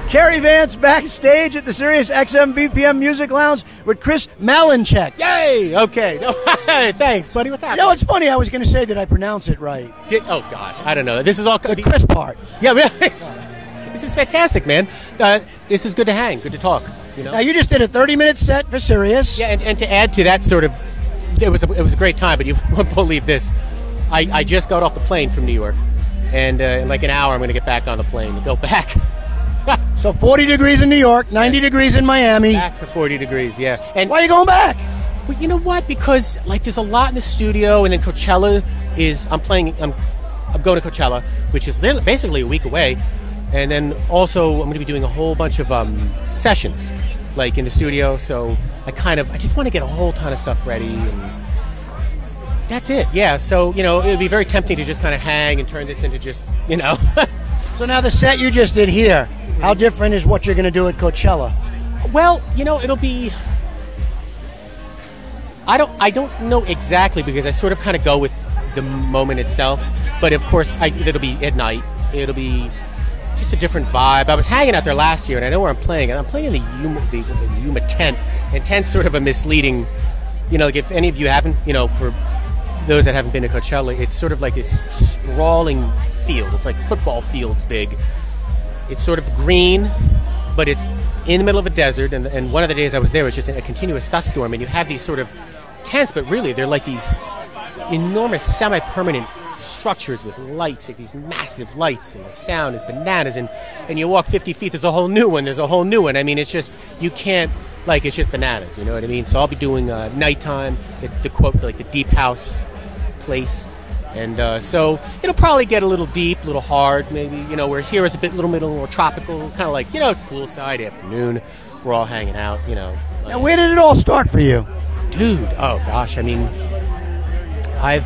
Kerry Vance backstage at the Sirius XM BPM Music Lounge with Chris Malinchak. Yay! Okay. No, thanks, buddy. What's happening? You know, it's funny. I was going to say, did I pronounce it right? Oh, gosh. I don't know. This is all... The Chris part. Yeah, really? This is fantastic, man. This is good to hang. Good to talk. You know? Now, you just did a 30-minute set for Sirius. Yeah, and to add to that sort of... It was a great time, but you won't believe this. I just got off the plane from New York, and in like an hour I'm going to get back on the plane and go back. So 40 degrees in New York, 90 degrees in Miami. Back to 40 degrees, yeah. And why are you going back? Well, you know what? Because like there's a lot in the studio, and then Coachella is... I'm going to Coachella, which is basically a week away, and then also I'm going to be doing a whole bunch of sessions, like in the studio. So I just want to get a whole ton of stuff ready, and that's it. Yeah. So it would be very tempting to just kind of hang and turn this into just So now the set you just did here, how different is what you're going to do at Coachella? Well, it'll be... I don't know exactly, because I sort of kind of go with the moment itself. But of course, it'll be at night. It'll be just a different vibe. I was hanging out there last year, and I know where I'm playing. And I'm playing in the Yuma tent. And tent's sort of a misleading... like if any of you haven't, for those that haven't been to Coachella, it's sort of like this sprawling field. It's like football fields big. It's sort of green, but it's in the middle of a desert. And one of the days I was there was just a continuous dust storm. And you have these sort of tents, but really they're like these enormous semi-permanent structures with lights, like these massive lights, and the sound is bananas. And you walk 50 feet, there's a whole new one. There's a whole new one. I mean, it's just, you can't, it's just bananas, you know what I mean? So I'll be doing nighttime, the quote, like the deep house place. And so it'll probably get a little deep, a little hard, maybe, whereas here is a little more tropical, kind of like, it's poolside afternoon. We're all hanging out, Now, where did it all start for you? Dude, oh gosh, I mean, I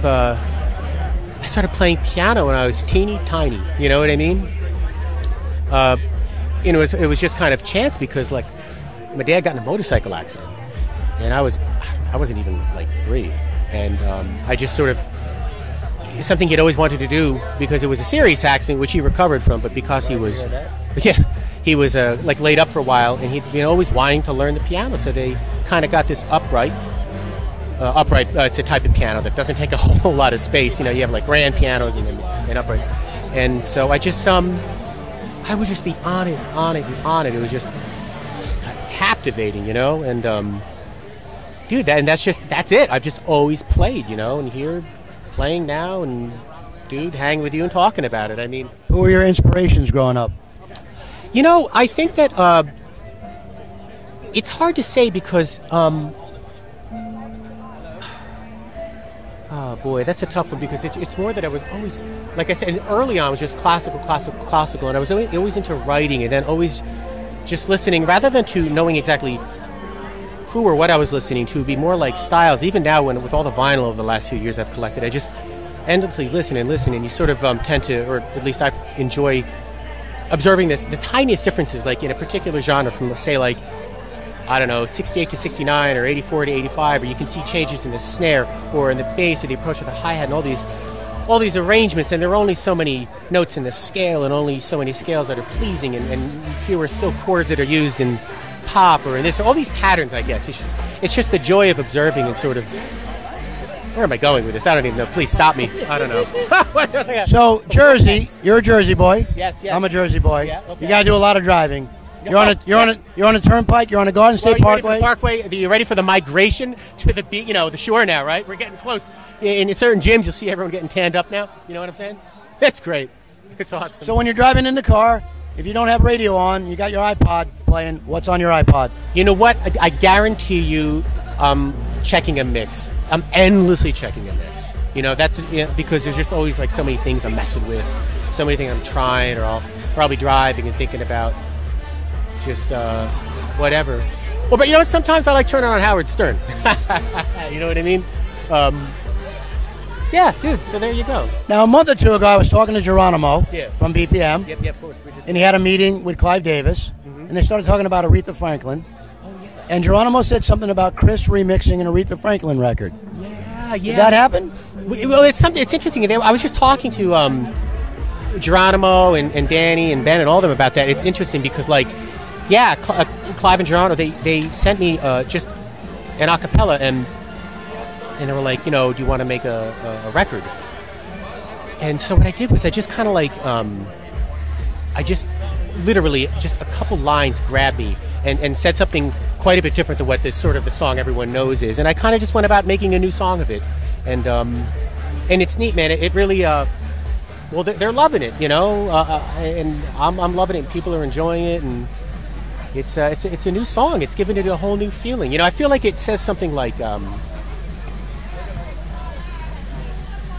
started playing piano when I was teeny tiny, you know what I mean? It was just kind of chance, because like my dad got in a motorcycle accident, and I wasn't even like 3, and I just sort of, something he'd always wanted to do, because it was a serious accident which he recovered from, but because he was like laid up for a while, and he'd been always wanting to learn the piano, so they kind of got this upright. It's a type of piano that doesn't take a whole lot of space. You have like grand pianos and upright. And so I just, I would just be on it, and on it. It was just captivating, And, dude, that's it. I've just always played, and here, playing now, and, dude, hanging with you and talking about it. I mean... Who were your inspirations growing up? I think that it's hard to say, because... oh boy, that's a tough one, because it's more that I was always, like I said, early on I was just classical, and I was always into writing, and then always just listening, rather than to knowing exactly who or what I was listening to. It'd be more like styles. Even now, with all the vinyl over the last few years I've collected, I just endlessly listen, and you sort of tend to, or at least I enjoy observing the tiniest differences, like in a particular genre, from say like, I don't know, 68 to 69 or 84 to 85, or you can see changes in the snare or in the bass or the approach of the hi-hat and all these arrangements, and there are only so many notes in the scale and only so many scales that are pleasing, and fewer still chords that are used in pop or in this, all these patterns, I guess. It's just the joy of observing and sort of, where am I going with this? I don't even know. Please stop me. I don't know. So, Jersey, you're a Jersey boy. Yes. I'm a Jersey boy. Yeah, okay. You got to do a lot of driving. You're on a turnpike. You're on a Garden State Parkway. Are you ready for the migration to the the shore now? Right, we're getting close. In certain gyms, you'll see everyone getting tanned up now. You know what I'm saying? That's great. It's awesome. So when you're driving in the car, if you don't have radio on, you got your iPod playing. What's on your iPod? You know what? I guarantee you, checking a mix. I'm endlessly checking a mix. That's because there's just always like so many things I'm messing with, so many things I'm trying, or I'll be driving and thinking about. Just whatever. Well, but sometimes I like turning on Howard Stern. You know what I mean? Yeah, dude, so there you go. Now, a month or two ago, I was talking to Geronimo from BPM. Yep, of course. And he had a meeting with Clive Davis, and they started talking about Aretha Franklin. Oh, yeah. And Geronimo said something about Chris remixing an Aretha Franklin record. Yeah. Did that happen? Well, it's interesting. I was just talking to Geronimo and Danny and Ben and all of them about that. It's interesting because, like, yeah, Clive and Geronimo, they sent me just an a cappella, and they were like, you know, do you want to make a record? And so what I did was I just kind of like, I just literally, just a couple lines grabbed me and said something quite a bit different than what this sort of the song everyone knows is. And I kind of just went about making a new song of it. And it's neat, man. It really, well, they're loving it, you know, and I'm loving it, and people are enjoying it, and it's a new song. It's giving it a whole new feeling. You know, I feel like it says something like,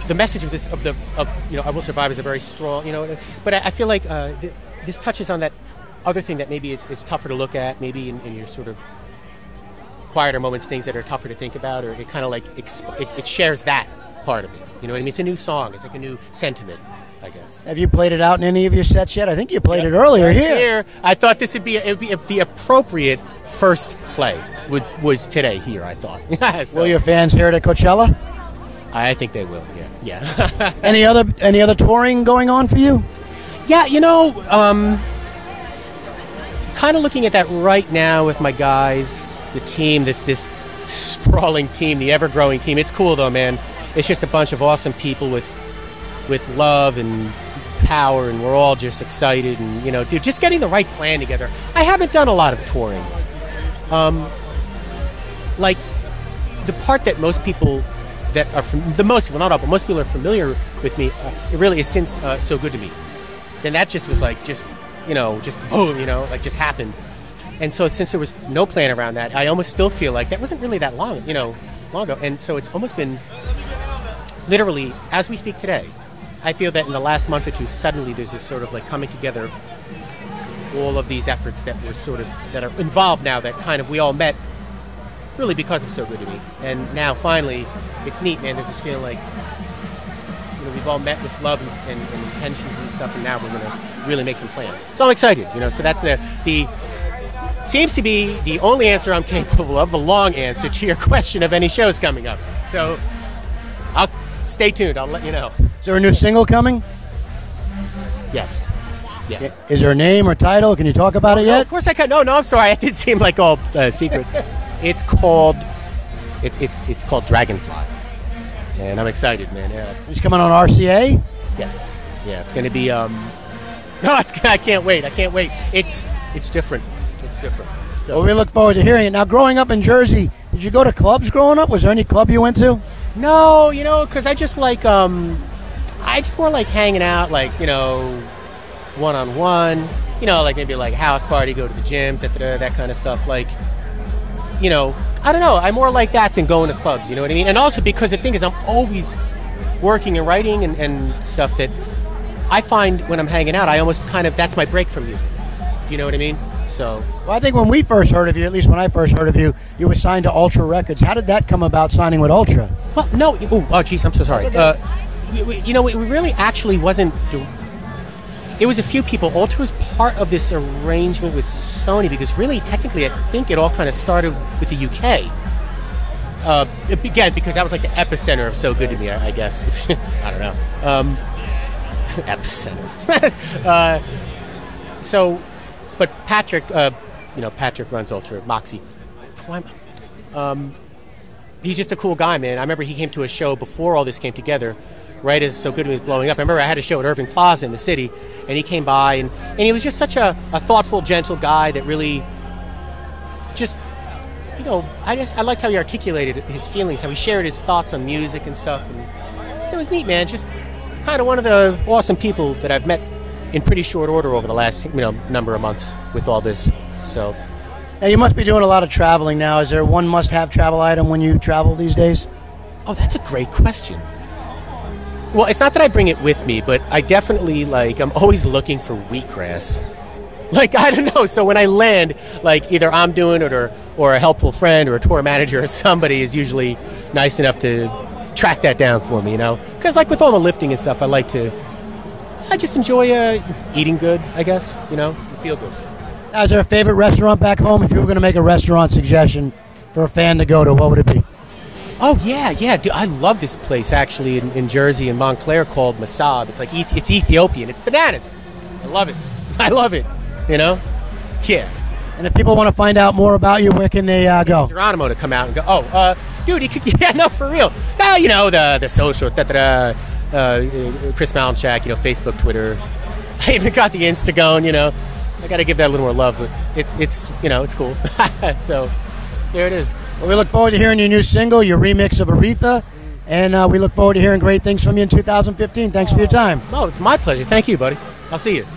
the message of you know, I Will Survive is a very strong, you know, but I feel like this touches on that other thing that maybe it's tougher to look at, maybe in your sort of quieter moments, things that are tougher to think about, or it kind of like it shares that part of it. You know what I mean? It's a new song. It's like a new sentiment, I guess. Have you played it out in any of your sets yet? I think you played it earlier right here. I thought this would be the appropriate first play was today here, I thought. So, will your fans hear it at Coachella? I think they will, yeah. Any other touring going on for you? Yeah, you know, kind of looking at that right now with my guys, the team, this sprawling team, the ever-growing team. It's cool, though, man. It's just a bunch of awesome people with love and power, and we're all just excited, and, you know, dude, just getting the right plan together. I haven't done a lot of touring. Like, the part that most people that are most people are familiar with me, it really is since So Good to Me. Then that just was like, just, you know, just boom, you know, like just happened. And so since there was no plan around that, I almost still feel like that wasn't really that long, you know, long ago. And so it's almost been literally, as we speak today, I feel that in the last month or two, suddenly there's this sort of like coming together of all of these efforts that were sort of, that are involved now, that kind of we all met really because of So Good to Me. And now finally, it's neat, man. There's this feeling like, you know, we've all met with love and intentions and stuff, and now we're going to really make some plans. So I'm excited, you know. So that's the seems to be the only answer I'm capable of, the long answer to your question of any shows coming up. So I'll stay tuned. I'll let you know. Is there a new single coming? Yes. Yes. Is there a name or title? Can you talk about it yet? Of course I can. No, I'm sorry. It did seem like all secret. It's called Dragonfly, and I'm excited, man. Yeah. It's coming on RCA. Yes. Yeah. It's going to be. No, I can't wait. It's different. It's different. So well, we look forward to hearing it. Now, growing up in Jersey, did you go to clubs growing up? Was there any club you went to? No, you know, because I just like I just more like hanging out, like, you know, one-on-one, you know, like maybe like house party, go to the gym, that kind of stuff. Like, you know, I don't know. I'm more like that than going to clubs, you know what I mean? And also because the thing is I'm always working and writing and stuff that I find when I'm hanging out, I almost kind of, that's my break from music. You know what I mean? So. Well, I think when we first heard of you, at least when I first heard of you, you were signed to Ultra Records. How did that come about, signing with Ultra? Well, no. Oh, geez, I'm so sorry. You know, it really actually wasn't. It was a few people. Ultra was part of this arrangement with Sony because really, technically, I think it all kind of started with the UK. Again, because that was like the epicenter of So Good to Me, I guess. I don't know. Epicenter. So, but Patrick, you know, Patrick runs Ultra, Moxie. He's just a cool guy, man. I remember he came to a show before all this came together, right as So Good to Me was blowing up. I remember I had a show at Irving Plaza in the city, and he came by, and he was just such a thoughtful, gentle guy that really just, you know, I liked how he articulated his feelings, how he shared his thoughts on music and stuff, and it was neat, man. Just kind of one of the awesome people that I've met in pretty short order over the last, you know, number of months with all this. So. Now, you must be doing a lot of traveling now. Is there one must-have travel item when you travel these days? Oh, that's a great question. Well, it's not that I bring it with me, but I definitely, like, I'm always looking for wheatgrass. Like, I don't know. So when I land, like, either I'm doing it or a helpful friend or a tour manager or somebody is usually nice enough to track that down for me, you know? Because, like, with all the lifting and stuff, I just enjoy eating good, I guess, you know? Feel good. Now, is there a favorite restaurant back home? If you were going to make a restaurant suggestion for a fan to go to, what would it be? Oh, yeah, dude, I love this place, actually, in Jersey, in Montclair, called Masab. It's like, it's Ethiopian. It's bananas. I love it. I love it, you know? Yeah. And if people want to find out more about you, where can they go? Geronimo to come out and go, dude, yeah, no, for real. You know, the social, Chris Malinchak, you know, Facebook, Twitter. I even got the Instagram, you know. I got to give that a little more love, but it's you know, it's cool. So, there it is. Well, we look forward to hearing your new single, your remix of Aretha, and we look forward to hearing great things from you in 2015. Thanks for your time. Oh, it's my pleasure. Thank you, buddy. I'll see you.